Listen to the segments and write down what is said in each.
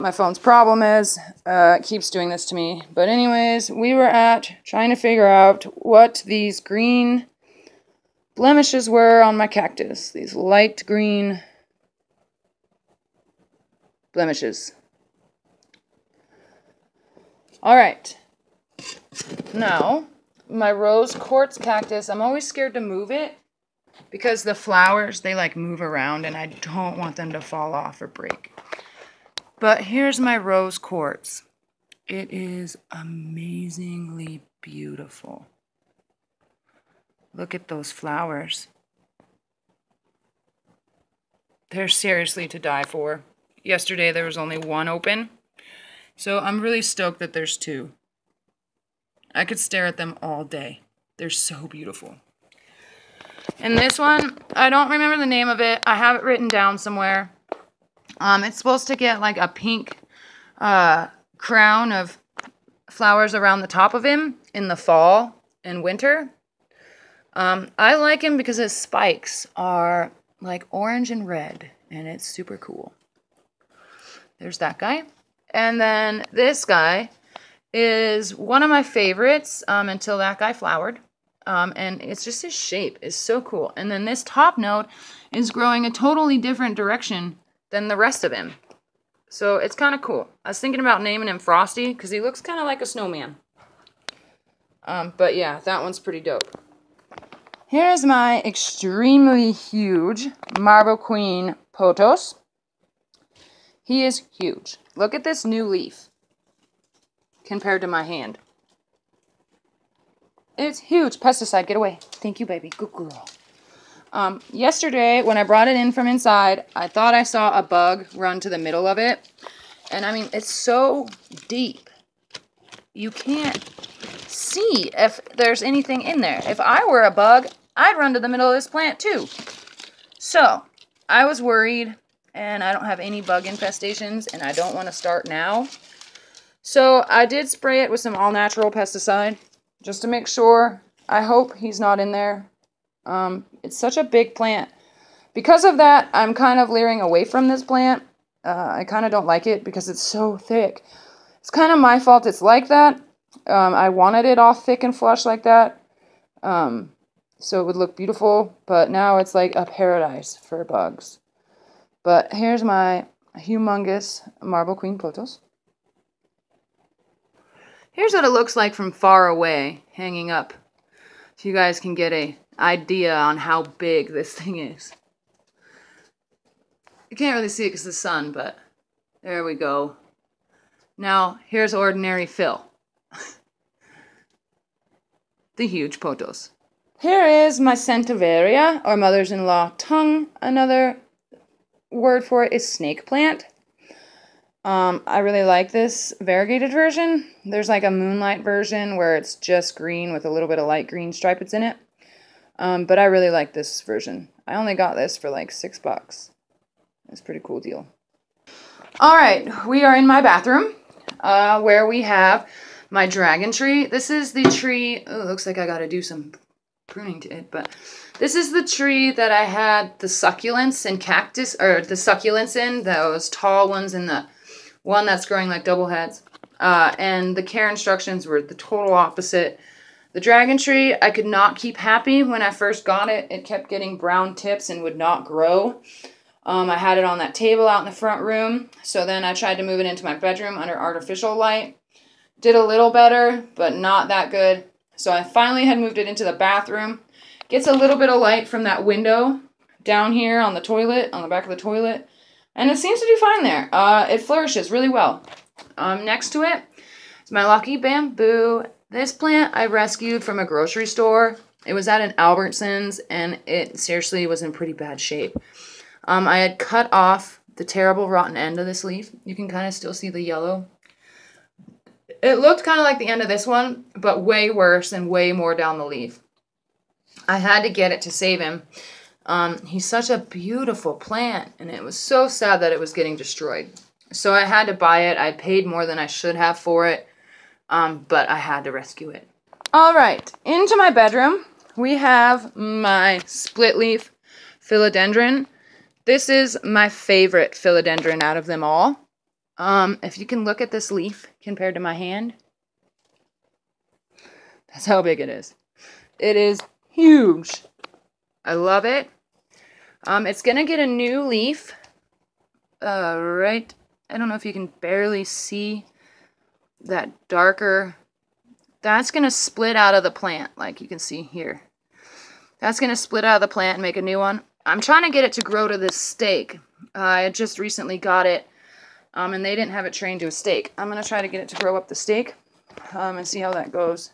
My phone's problem is, it keeps doing this to me. But anyways, we were trying to figure out what these green blemishes were on my cactus. These light green blemishes. Alright. Now, my rose quartz cactus, I'm always scared to move it because the flowers, they like move around and I don't want them to fall off or break. But here's my rose quartz. It is amazingly beautiful. Look at those flowers. They're seriously to die for. Yesterday there was only one open, so I'm really stoked that there's two. I could stare at them all day. They're so beautiful. And this one, I don't remember the name of it. I have it written down somewhere. It's supposed to get like a pink crown of flowers around the top of him in the fall and winter. I like him because his spikes are like orange and red, and it's super cool. There's that guy. And then this guy is one of my favorites until that guy flowered. And it's just his shape is so cool. And then this top note is growing a totally different direction than the rest of him. So it's kind of cool. I was thinking about naming him Frosty because he looks kind of like a snowman. But yeah, that one's pretty dope. Here's my extremely huge Marble Queen pothos. He is huge. Look at this new leaf compared to my hand. It's huge. Pesticide, get away. Thank you, baby. Good girl. Yesterday, when I brought it in from inside, I thought I saw a bug run to the middle of it. And I mean, it's so deep. You can't see if there's anything in there. If I were a bug, I'd run to the middle of this plant too. So, I was worried, and I don't have any bug infestations, and I don't want to start now. So, I did spray it with some all-natural pesticide, just to make sure. I hope he's not in there. It's such a big plant. Because of that, I'm kind of leering away from this plant. I kind of don't like it because it's so thick. It's kind of my fault it's like that. I wanted it all thick and flush like that. So it would look beautiful, but now it's like a paradise for bugs. But here's my humongous Marble Queen pothos. Here's what it looks like from far away, hanging up, so you guys can get an idea on how big this thing is. You can't really see it because of the sun, but there we go. Now, here's ordinary Phil. The huge pothos. Here is my Centauveria, or mother's-in-law tongue. Another word for it is snake plant. I really like this variegated version. There's like a moonlight version where it's just green with a little bit of light green stripes in it. But I really like this version. I only got this for like $6. It's a pretty cool deal. Alright, we are in my bathroom where we have my dragon tree. This is the tree, oh, it looks like I gotta do some pruning to it, but this is the tree that I had the succulents and cactus, or the succulents in, those tall ones, and the one that's growing like double heads. And the care instructions were the total opposite. The dragon tree, I could not keep happy when I first got it. It kept getting brown tips and would not grow. I had it on that table out in the front room, so then I tried to move it into my bedroom under artificial light. Did a little better, but not that good. So I finally had moved it into the bathroom. Gets a little bit of light from that window down here on the toilet, on the back of the toilet. And it seems to do fine there. It flourishes really well. Next to it is my lucky bamboo. This plant I rescued from a grocery store. It was at an Albertsons, and it seriously was in pretty bad shape. I had cut off the terrible rotten end of this leaf. You can kind of still see the yellow. It looked kind of like the end of this one, but way worse and way more down the leaf. I had to get it to save him. He's such a beautiful plant, and it was so sad that it was getting destroyed. So I had to buy it. I paid more than I should have for it, but I had to rescue it. All right, into my bedroom, we have my split leaf philodendron. This is my favorite philodendron out of them all. If you can look at this leaf compared to my hand, that's how big it is. It is huge. I love it. It's gonna get a new leaf. Right. I don't know if you can barely see that darker. That's gonna split out of the plant, like you can see here. That's gonna split out of the plant and make a new one. I'm trying to get it to grow to this stake. I just recently got it, and they didn't have it trained to a stake. I'm gonna try to get it to grow up the stake, and see how that goes.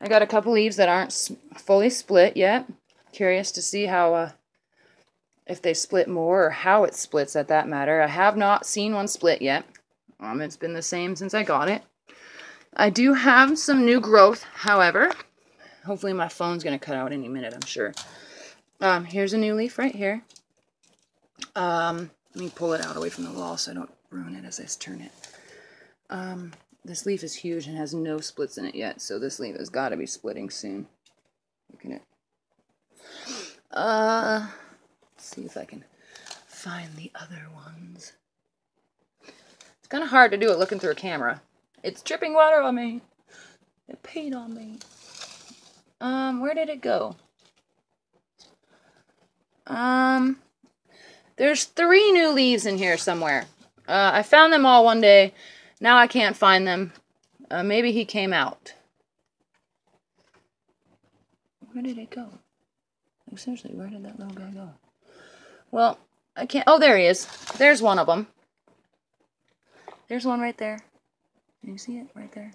I got a couple leaves that aren't fully split yet. Curious to see how, if they split more or how it splits at that matter. I have not seen one split yet. It's been the same since I got it. I do have some new growth, however. Hopefully my phone's going to cut out any minute, I'm sure. Here's a new leaf right here. Let me pull it out away from the wall so I don't ruin it as I turn it. This leaf is huge and has no splits in it yet, so this leaf has got to be splitting soon. Look at it. Let's see if I can find the other ones. It's kind of hard to do it looking through a camera. It's dripping water on me. It peed on me. Where did it go? There's 3 new leaves in here somewhere. I found them all one day. Now I can't find them. Maybe he came out. Where did it go? Like, seriously, where did that little guy go? Well, I can't... Oh, there he is. There's one of them. There's one right there. Can you see it? Right there.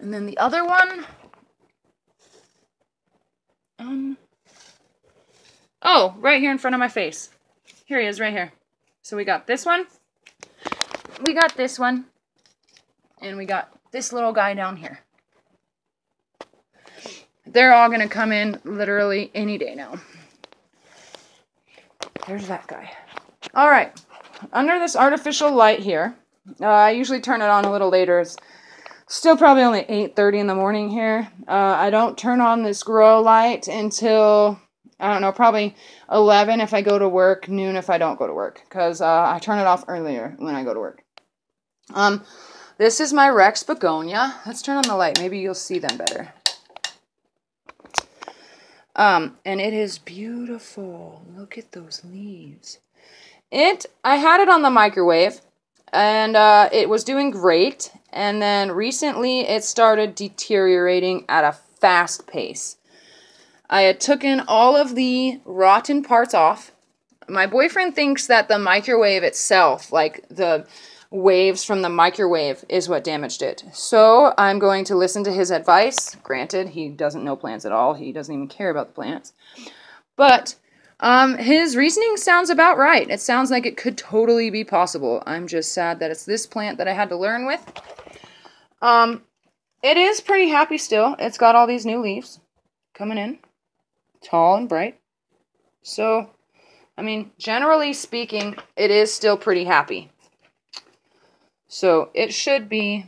And then the other one... Oh, right here in front of my face. Here he is, right here. So we got this one. We got this one. And we got this little guy down here. They're all going to come in literally any day now. There's that guy. All right. Under this artificial light here, I usually turn it on a little later. It's still probably only 8:30 in the morning here. I don't turn on this grow light until, I don't know, probably 11 if I go to work, noon if I don't go to work, because I turn it off earlier when I go to work. This is my Rex begonia. Let's turn on the light. Maybe you'll see them better. And it is beautiful. Look at those leaves. I had it on the microwave, and it was doing great. And then recently it started deteriorating at a fast pace. I had taken all of the rotten parts off. My boyfriend thinks that the microwave itself, like the waves from the microwave, is what damaged it. So I'm going to listen to his advice. Granted, he doesn't know plants at all. He doesn't even care about the plants. But his reasoning sounds about right. It sounds like it could totally be possible. I'm just sad that it's this plant that I had to learn with. It is pretty happy still. It's got all these new leaves coming in. Tall and bright. So, I mean, generally speaking, it is still pretty happy. So it should be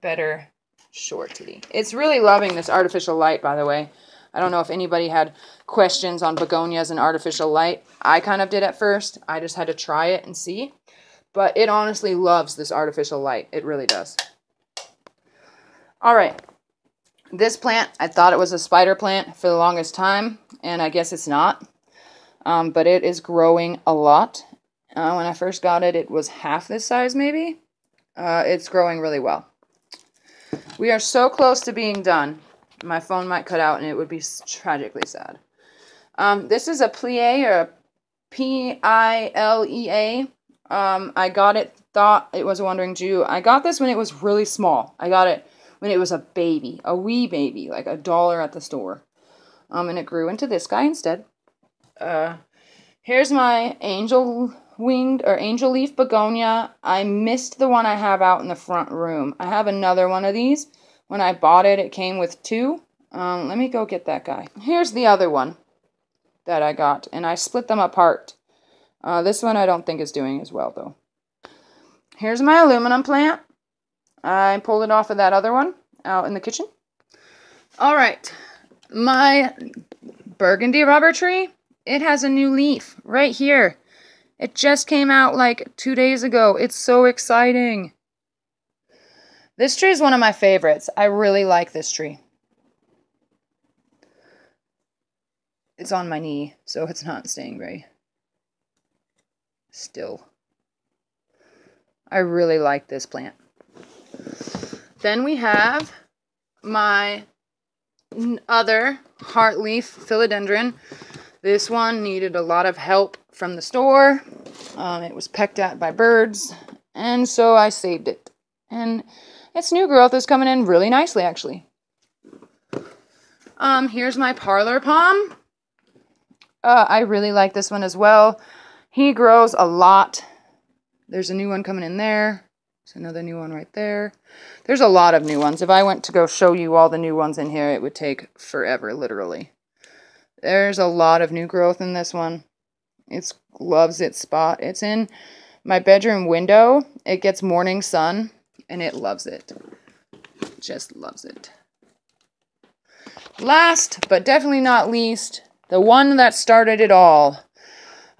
better shortly. It's really loving this artificial light, by the way. I don't know if anybody had questions on begonias and artificial light. I kind of did at first. I just had to try it and see. But it honestly loves this artificial light. It really does. All right. This plant, I thought it was a spider plant for the longest time, and I guess it's not. But it is growing a lot. When I first got it, it was half this size maybe. It's growing really well. We are so close to being done. My phone might cut out and it would be tragically sad. This is a plie, or a P-I-L-E-A. I got it, thought it was a wandering Jew. I got this when it was really small. I got it when it was a baby, a wee baby, like $1 at the store. And it grew into this guy instead. Here's my angel leaf begonia. I missed the one I have out in the front room. I have another one of these. When I bought it, it came with 2. Let me go get that guy. Here's the other one that I got, and I split them apart. This one I don't think is doing as well, though. Here's my aluminum plant. I pulled it off of that other one out in the kitchen. All right. My burgundy rubber tree, it has a new leaf right here. It just came out like 2 days ago. It's so exciting. This tree is one of my favorites. I really like this tree. It's on my knee, so it's not staying very still. I really like this plant. Then we have my other heartleaf philodendron. This one needed a lot of help from the store. It was pecked at by birds, and so I saved it. And its new growth is coming in really nicely, actually. Here's my parlor palm. I really like this one as well. He grows a lot. There's a new one coming in there. There's another new one right there. There's a lot of new ones. If I went to go show you all the new ones in here, it would take forever, literally. There's a lot of new growth in this one. It loves its spot. It's in my bedroom window. It gets morning sun, and it loves it. Just loves it. Last, but definitely not least, the one that started it all.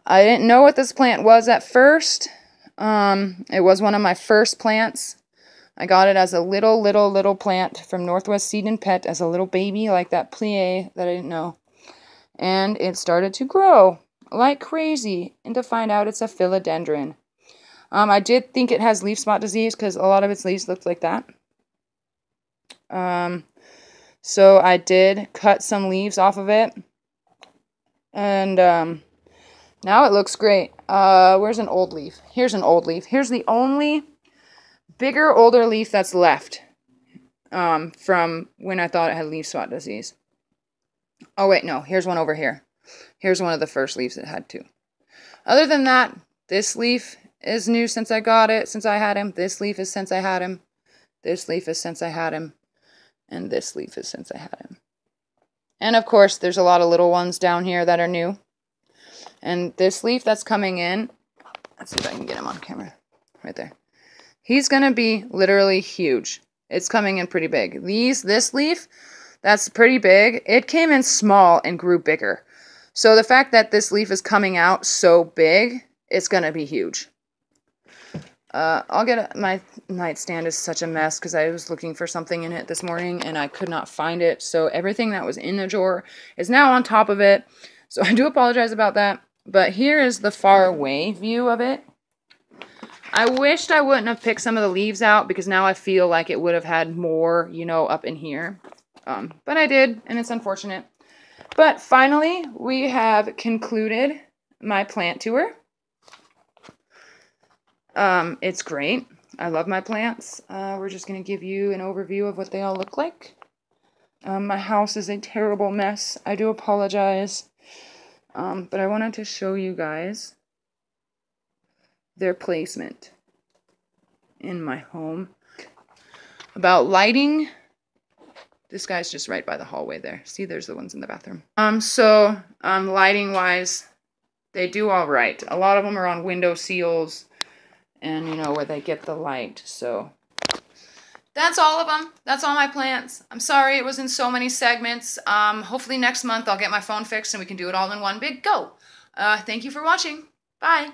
I didn't know what this plant was at first. It was one of my first plants. I got it as a little plant from Northwest Seed and Pet as a little baby, like that plie that I didn't know. And it started to grow like crazy, and to find out it's a philodendron. I did think it has leaf spot disease because a lot of its leaves looked like that. So I did cut some leaves off of it, and now it looks great. Where's an old leaf? Here's an old leaf. Here's the only bigger, older leaf that's left from when I thought it had leaf spot disease. Oh, wait, no. Here's one over here. Here's one of the first leaves it had too. Other than that, this leaf is new since I got it, since I had him. This leaf is since I had him. This leaf is since I had him. And this leaf is since I had him. And of course, there's a lot of little ones down here that are new. And this leaf that's coming in, let's see if I can get him on camera. Right there. He's going to be literally huge. It's coming in pretty big. This leaf, that's pretty big. It came in small and grew bigger. So the fact that this leaf is coming out so big, it's going to be huge. I'll get my nightstand is such a mess because I was looking for something in it this morning and I could not find it. So everything that was in the drawer is now on top of it. So I do apologize about that. But here is the far away view of it. I wished I wouldn't have picked some of the leaves out because now I feel like it would have had more, you know, up in here. But I did, and it's unfortunate. But finally, we have concluded my plant tour. It's great. I love my plants. We're just going to give you an overview of what they all look like. My house is a terrible mess. I do apologize. But I wanted to show you guys their placement in my home. About lighting, this guy's just right by the hallway there. See, there's the ones in the bathroom. Lighting wise, they do all right. A lot of them are on window seals and, you know, where they get the light. So that's all of them. That's all my plants. I'm sorry it was in so many segments. Hopefully next month I'll get my phone fixed and we can do it all in one big go. Thank you for watching. Bye.